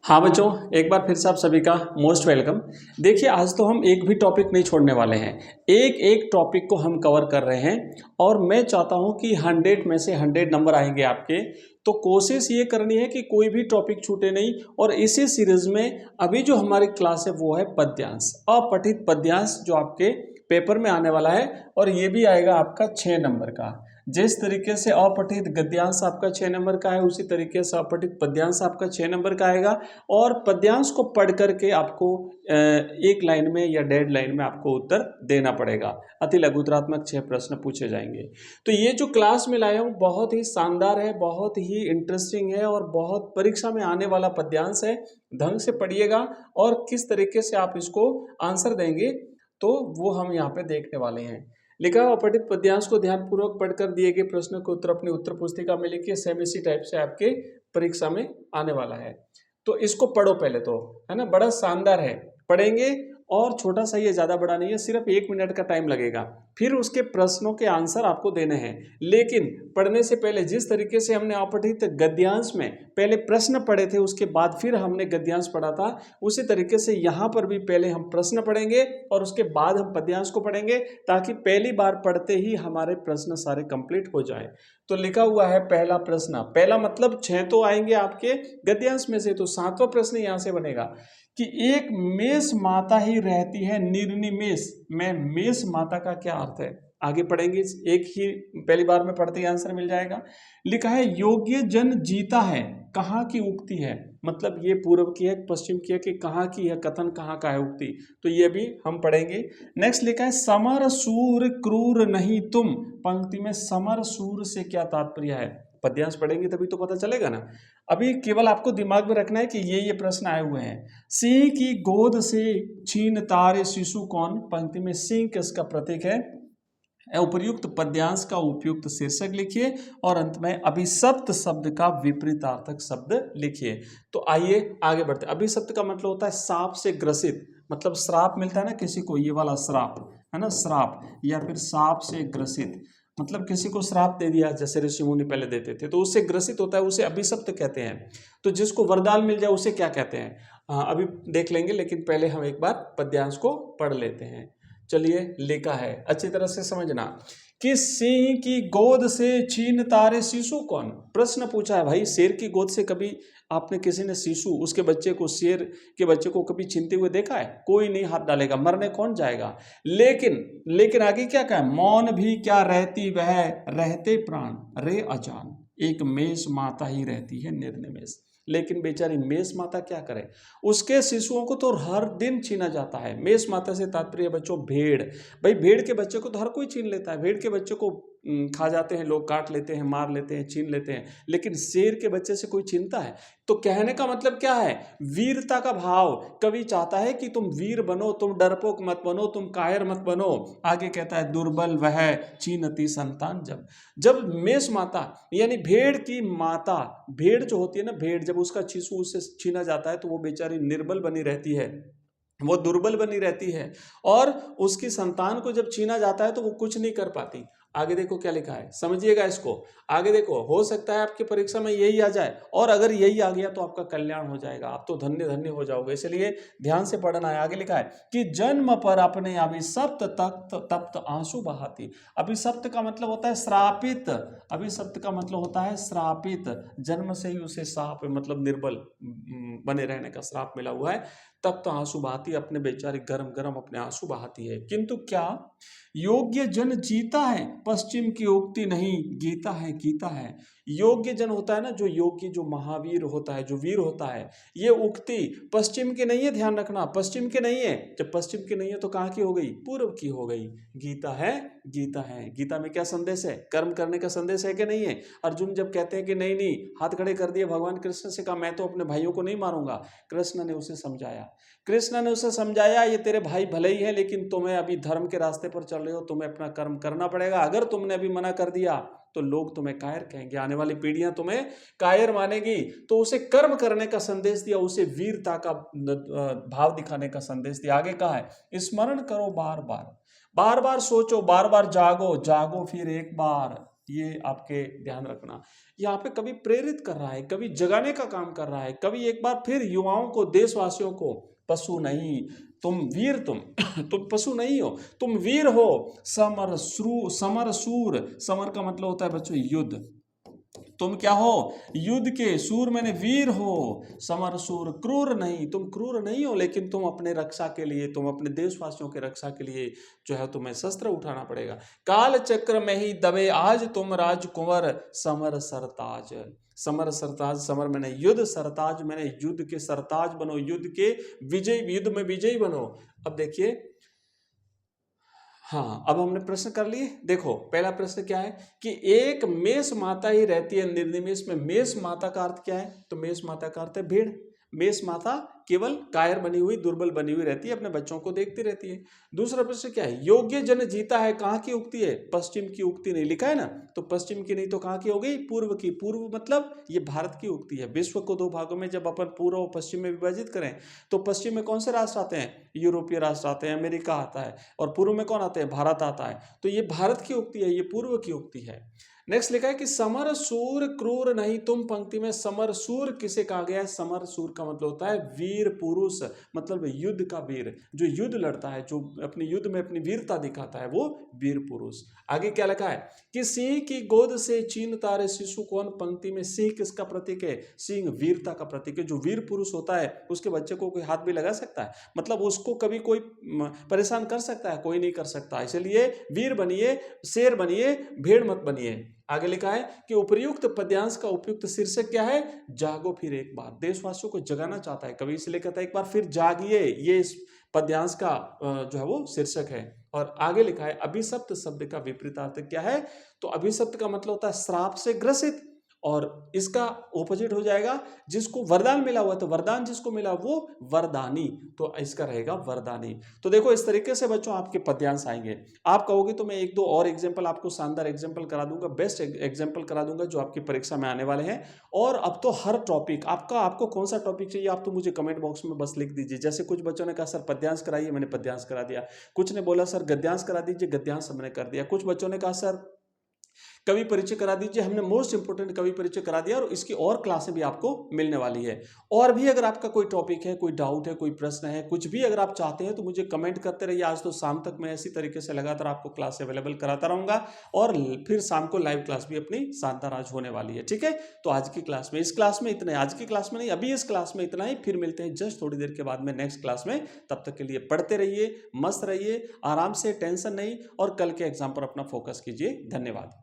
हाँ बच्चों, एक बार फिर से आप सभी का मोस्ट वेलकम। देखिए, आज तो हम एक भी टॉपिक नहीं छोड़ने वाले हैं। एक एक टॉपिक को हम कवर कर रहे हैं और मैं चाहता हूं कि 100 में से 100 नंबर आएंगे आपके। तो कोशिश ये करनी है कि कोई भी टॉपिक छूटे नहीं। और इसी सीरीज में अभी जो हमारी क्लास है वो है पद्यांश, अपठित पद्यांश, जो आपके पेपर में आने वाला है। और ये भी आएगा आपका 6 नंबर का। जिस तरीके से अपठित गद्यांश आपका 6 नंबर का है, उसी तरीके से अपठित पद्यांश आपका 6 नंबर का आएगा। और पद्यांश को पढ़ करके आपको एक लाइन में या 1.5 लाइन में आपको उत्तर देना पड़ेगा। अति लघुतरात्मक 6 प्रश्न पूछे जाएंगे। तो ये जो क्लास में लाया हूँ बहुत ही शानदार है, बहुत ही इंटरेस्टिंग है और बहुत परीक्षा में आने वाला पद्यांश है। ढंग से पढ़िएगा और किस तरीके से आप इसको आंसर देंगे तो वो हम यहाँ पे देखने वाले हैं। लिखा हुआ अपठित पद्यांश को ध्यानपूर्वक पढ़कर दिए गए प्रश्न के उत्तर अपनी उत्तर पुस्तिका में लिखिए। सेम इसी टाइप से आपके परीक्षा में आने वाला है। तो इसको पढ़ो पहले तो, है ना, बड़ा शानदार है। पढ़ेंगे और छोटा सा, ये ज़्यादा बड़ा नहीं है, सिर्फ 1 मिनट का टाइम लगेगा। फिर उसके प्रश्नों के आंसर आपको देने हैं। लेकिन पढ़ने से पहले जिस तरीके से हमने अपठित गद्यांश में पहले प्रश्न पढ़े थे, उसके बाद फिर हमने गद्यांश पढ़ा था, उसी तरीके से यहाँ पर भी पहले हम प्रश्न पढ़ेंगे और उसके बाद हम पद्यांश को पढ़ेंगे, ताकि पहली बार पढ़ते ही हमारे प्रश्न सारे कंप्लीट हो जाए। तो लिखा हुआ है पहला प्रश्न, पहला मतलब 6 तो आएंगे आपके गद्यांश में से, तो 7वां प्रश्न यहाँ से बनेगा कि एक मेष माता ही रहती है निर्निमेष में। मेष माता का क्या अर्थ है, आगे पढ़ेंगे। एक ही पहली बार में पढ़ते ही आंसर मिल जाएगा। लिखा है योग्य जन जीता है, कहाँ की उक्ति है, मतलब ये पूर्व की है पश्चिम की है कि कहाँ की है, कथन कहाँ का है उक्ति, तो ये भी हम पढ़ेंगे। नेक्स्ट लिखा है समर सूर क्रूर नहीं तुम। पंक्ति में समर सूर से क्या तात्पर्य है, पद्यांश पढ़ेंगे तभी तो पता चलेगा ना। अभी केवल आपको दिमाग में रखना है कि ये प्रश्न आए हुए हैं। सिंह की गोद से छीन तारे शिशु कौन। पंक्ति में सिंह किसका प्रतीक है। उपयुक्त पद्यांश का उपयुक्त शीर्षक लिखिए और अंत में अभिशप्त शब्द का विपरीतार्थक शब्द लिखिए। तो आइए आगे बढ़ते। अभिशप्त का मतलब होता है सांप से ग्रसित, मतलब श्राप मिलता है ना किसी को, ये वाला श्राप है ना, श्राप, या फिर सांप से ग्रसित, मतलब किसी को श्राप दे दिया, जैसे ऋषि मुनि पहले देते थे, तो उससे ग्रसित होता है, उसे अभिशप्त कहते हैं। तो जिसको वरदान मिल जाए उसे क्या कहते हैं, अभी देख लेंगे, लेकिन पहले हम एक बार पद्यांश को पढ़ लेते हैं। चलिए, लिखा है, अच्छी तरह से समझना कि सिंह की गोद से छीन तारे शिशु कौन। प्रश्न पूछा है भाई, शेर की गोद से कभी आपने किसी ने शिशु, उसके बच्चे को, शेर के बच्चे को कभी छीनते हुए देखा है? कोई नहीं हाथ डालेगा, मरने कौन जाएगा। लेकिन आगे क्या कहा, मौन भी क्या रहती वह रहते प्राण रे अजान, एक मेष माता ही रहती है निर्निमेष। लेकिन बेचारी मेष माता क्या करे, उसके शिशुओं को तो हर दिन छीना जाता है। मेष माता से तात्पर्य बच्चों भेड़। भाई भेड़ के बच्चे को तो हर कोई छीन लेता है, भेड़ के बच्चे को खा जाते हैं लोग, काट लेते हैं, मार लेते हैं, छीन लेते हैं, लेकिन शेर के बच्चे से कोई छीनता है? तो कहने का मतलब क्या है, वीरता का भाव। कवि चाहता है कि तुम वीर बनो, तुम डरपोक मत बनो, तुम कायर मत बनो। आगे कहता है दुर्बल वह छीनती संतान जब। जब मेष माता यानी भेड़ की माता, भेड़ जो होती है ना, भेड़ जब उसका शिशु उससे छीना जाता है तो वो बेचारी निर्बल बनी रहती है, वो दुर्बल बनी रहती है, और उसकी संतान को जब छीना जाता है तो वो कुछ नहीं कर पाती। आगे देखो क्या लिखा है, समझिएगा इसको। आगे देखो, हो सकता है आपकी परीक्षा में यही आ जाए, और अगर यही आ गया तो आपका कल्याण हो जाएगा, आप तो धन्य धन्य हो जाओगे। इसलिए ध्यान से पढ़ना है। आगे लिखा है कि जन्म पर अपने अभिशप्त तप्त तप्त आंसू बहाती। अभिशप्त का मतलब होता है श्रापित, अभिशप्त का मतलब होता है श्रापित, जन्म से ही उसे शाप, मतलब निर्बल बने रहने का श्राप मिला हुआ है। तब तो आंसू बहाती, अपने बेचारी गरम गरम अपने आंसू बहाती है। किंतु क्या योग्य जन जीता है, पश्चिम की उक्ति नहीं, गीता है गीता है। योग्य जन होता है ना, जो योग्य, जो महावीर होता है, जो वीर होता है, ये उक्ति पश्चिम की नहीं है, ध्यान रखना, पश्चिम की नहीं है। जब पश्चिम की नहीं है तो कहाँ की हो गई, पूर्व की हो गई। गीता है गीता है। गीता में क्या संदेश है, कर्म करने का संदेश है कि नहीं है। अर्जुन जब कहते हैं कि नहीं नहीं, हाथ खड़े कर दिए, भगवान कृष्ण से कहा मैं तो अपने भाइयों को नहीं मारूंगा, कृष्ण ने उसे समझाया, ये तेरे भाई भले ही है, लेकिन तुम्हें अभी धर्म के रास्ते पर चल रहे हो, तुम्हें अपना कर्म करना पड़ेगा। अगर तुमने अभी मना कर दिया तो लोग तुम्हें कायर कहेंगे, आने वाली पीढ़ियां तुम्हें कायर मानेगी। तो उसे कर्म करने का संदेश दिया, उसे वीरता का भाव दिखाने का संदेश दिया। आगे कहा है स्मरण करो बार बार, बार बार सोचो, बार बार जागो, जागो फिर एक बार, ये आपके ध्यान रखना। यहाँ पे कवि प्रेरित कर रहा है, कवि जगाने का काम कर रहा है। कवि एक बार फिर युवाओं को, देशवासियों को, पशु नहीं तुम वीर, तुम पशु नहीं हो, तुम वीर हो। समर सूर, समर का मतलब होता है बच्चों युद्ध। तुम क्या हो? युद्ध के सूर, मैंने वीर हो। समर सूर, क्रूर नहीं, तुम क्रूर नहीं हो, लेकिन तुम अपने रक्षा के लिए, तुम अपने देशवासियों के रक्षा के लिए जो है तुम्हें शस्त्र उठाना पड़ेगा। काल चक्र में ही दबे आज तुम राजकुंवर, समर सरताज। समर सरताज, समर मैंने युद्ध, सरताज मैंने युद्ध के सरताज बनो, युद्ध के विजय, युद्ध में विजयी बनो। अब देखिए, हाँ, अब हमने प्रश्न कर लिए। देखो पहला प्रश्न क्या है कि एक मेष माता ही रहती है निर्निमेष में। मेष माता का अर्थ क्या है? तो मेष माता का अर्थ है भेड़। मेष माता केवल कायर बनी हुई, दुर्बल बनी हुई रहती है, अपने बच्चों को देखती रहती है। दूसरा प्रश्न क्या है? योग्य जन जीता है, कहाँ की उक्ति है? पश्चिम की उक्ति नहीं लिखा है ना, तो पश्चिम की नहीं तो कहाँ की हो गई? पूर्व की। पूर्व मतलब ये भारत की उक्ति है। विश्व को दो भागों में जब अपन पूर्व और पश्चिम में विभाजित करें तो पश्चिम में कौन से राष्ट्र आते हैं? यूरोपीय राष्ट्र आते हैं, अमेरिका आता है, और पूर्व में कौन आते हैं? भारत आता है। तो ये भारत की उक्ति है, ये पूर्व की उक्ति है। नेक्स्ट लिखा है कि समर सूर क्रूर नहीं तुम, पंक्ति में समर सूर किसे कहा गया है? समर सूर का मतलब होता है वीर पुरुष, मतलब युद्ध का वीर, जो युद्ध लड़ता है, जो अपने युद्ध में अपनी वीरता दिखाता है, वो वीर पुरुष। आगे क्या लिखा है कि सिंह की गोद से चीन तारे शिशु कौन, पंक्ति में सिंह किसका प्रतीक है? सिंह वीरता का प्रतीक है। जो वीर पुरुष होता है उसके बच्चे को कोई हाथ भी लगा सकता है, मतलब उसको कभी कोई परेशान कर सकता है? कोई नहीं कर सकता। इसलिए वीर बनिए, शेर बनिए, भेड़ मत बनिए। आगे लिखा है कि उपर्युक्त पद्यांश का उपयुक्त शीर्षक क्या है? जागो फिर एक बार। देशवासियों को जगाना चाहता है कवि, इसलिए कहता है एक बार फिर जागिए, ये इस पद्यांश का जो है वो शीर्षक है। और आगे लिखा है अभिशप्त शब्द का विपरीतार्थ क्या है? तो अभिशप्त का मतलब होता है श्राप से ग्रसित, और इसका ऑपोजिट हो जाएगा जिसको वरदान मिला हुआ, तो वरदान जिसको मिला वो वरदानी, तो इसका रहेगा वरदानी। तो देखो इस तरीके से बच्चों आपके पद्यांश आएंगे। आप कहोगे तो मैं एक दो और एग्जांपल आपको, शानदार एग्जांपल करा दूंगा, बेस्ट एग्जांपल करा दूंगा जो आपकी परीक्षा में आने वाले हैं। और अब तो हर टॉपिक आपको कौन सा टॉपिक चाहिए आप तो मुझे कमेंट बॉक्स में बस लिख दीजिए। जैसे कुछ बच्चों ने कहा सर पद्यांश कराइए, मैंने पद्यांश करा दिया। कुछ ने बोला सर गद्यांश करा दीजिए, गद्यांश हमने कर दिया। कुछ बच्चों ने कहा सर कवि परिचय करा दीजिए, हमने मोस्ट इंपोर्टेंट कवि परिचय करा दिया, और इसकी और क्लासें भी आपको मिलने वाली है। और भी अगर आपका कोई टॉपिक है, कोई डाउट है, कोई प्रश्न है, कुछ भी अगर आप चाहते हैं तो मुझे कमेंट करते रहिए। आज तो शाम तक मैं इसी तरीके से लगातार आपको क्लास अवेलेबल कराता रहूंगा, और फिर शाम को लाइव क्लास भी अपनी शानदार आज होने वाली है। ठीक है, तो आज की क्लास में, इस क्लास में इतना है, आज की क्लास में नहीं, अभी इस क्लास में इतना ही। फिर मिलते हैं जस्ट थोड़ी देर के बाद में नेक्स्ट क्लास में। तब तक के लिए पढ़ते रहिए, मस्त रहिए, आराम से, टेंशन नहीं, और कल के एग्जाम पर अपना फोकस कीजिए। धन्यवाद।